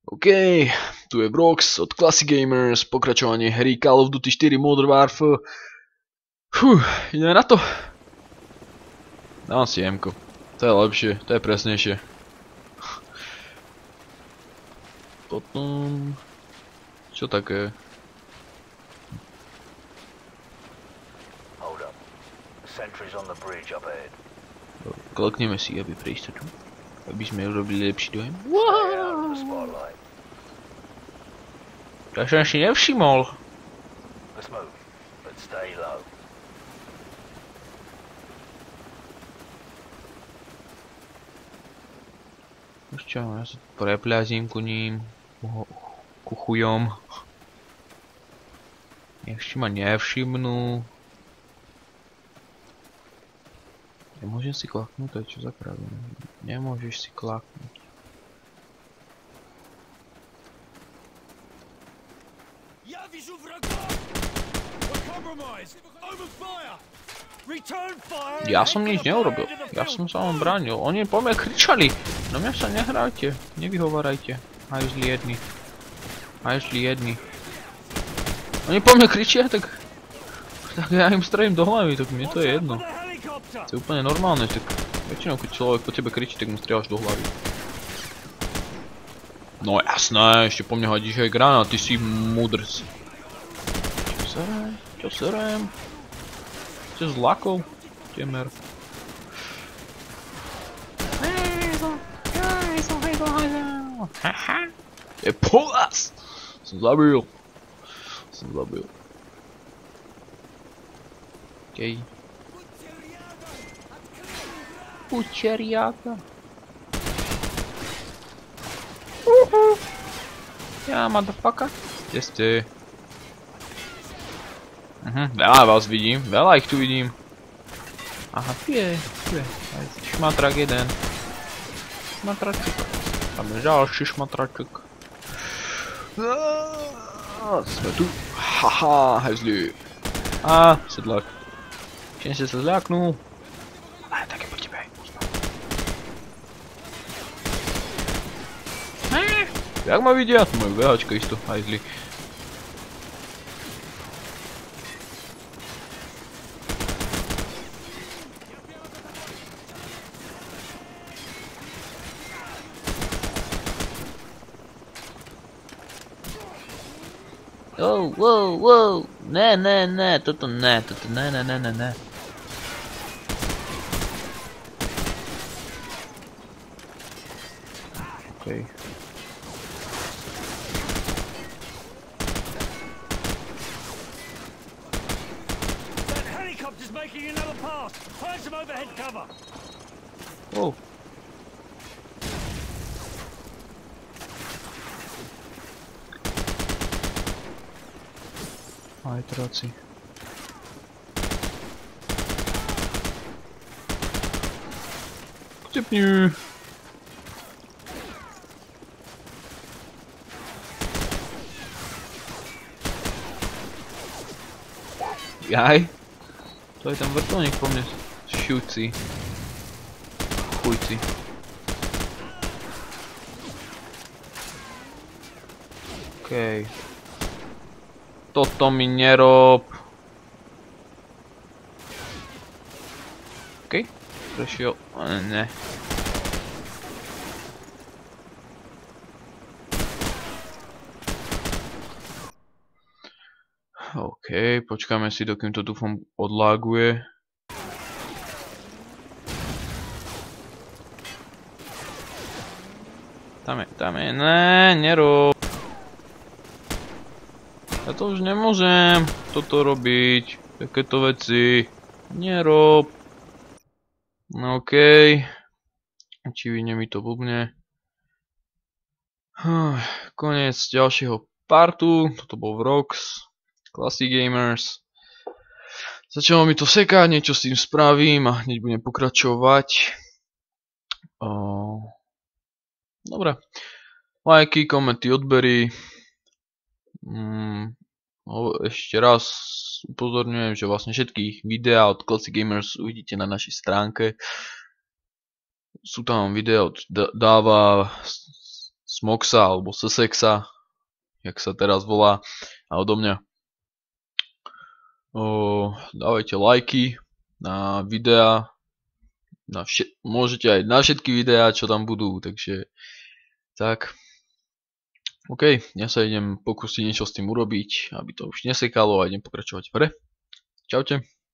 OK, tu je Brox od Classic Gamers, pokračovanie hry Call of Duty 4 Modern Warfare. Ideme na to. Dám si M-ko. To je lepšie, to je presnejšie. Potom... Čo také? Klekneme si, aby pre istotu. Aby sme urobili lepší dojem. Ja som si nevšimol. Už čo, ja sa prepľazím ku ním. Ku chujom. Ešte ma nevšimnú. Nemôžem si klaknúť, to je čo za kravina. Nemôžeš si klaknúť. Ja som nič neurobil. Ja som sa vám bránil. Oni po mňa kričali. Na mňa sa nehrajte. Nevyhovárajte. Hajzli jedni. Hajzli jedni. Oni po mňa kričia, tak ja im strelím do hlavy, tak mne to je jedno. To je úplne normálne, tak väčšinou keď človek po tebe kričí, tak mu strieľaš do hlavy. No jasné, ešte po mne hodíš aj granát, ty si mudrc. Čo serem? Čo serem? Ste z lakov? Temer. Haha. Je po vás! Som zabil. Som zabil. Okej. Pučeriáka. Ja, motherfucker. Kde ste? Veľa vás vidím, veľa ich tu vidím. Aha, tu je. Šmatrak jeden. Šmatraček. Tam je ďalší šmatraček. Sme tu. Haha, hezli. Sedlák. Všem sa zľaknú. Ale také po tebe. Jak ma vidia? To majú VHčka isto, hajzli. Wow. Ne, toto ne. Okej. Wow. Aj traci. Tepni. Jaj. To je ten vrtulník po mne šúci. Chujci. Okej. Toto mi nerob. Okej. Prešiel. Ne. Okej, počkáme si, dokým to dúfam odláguje. Tam je, ne, nerob. Ja to už nemôžem toto robiť, takéto veci. Nerob. No okej. Očividne mi to blbne. Koniec ďalšieho partu. Toto bol Vrox. Classic Gamers. Začalo mi to sekať, niečo s tým spravím a hneď budem pokračovať. Dobre. Lajky, komenty, odbery. Ešte raz upozorňujem, že vlastne všetky videá od Classic Gamers uvidíte na našej stránke. Sú tam videá od Dáva, Smoxa alebo Sussexa, jak sa teraz volá, a odo mňa. Dávajte lajky na videá, môžete aj na všetky videá, čo tam budú, takže tak. OK, ja sa idem pokúsiť niečo s tým urobiť, aby to už nesekalo a idem pokračovať hore. Čaute.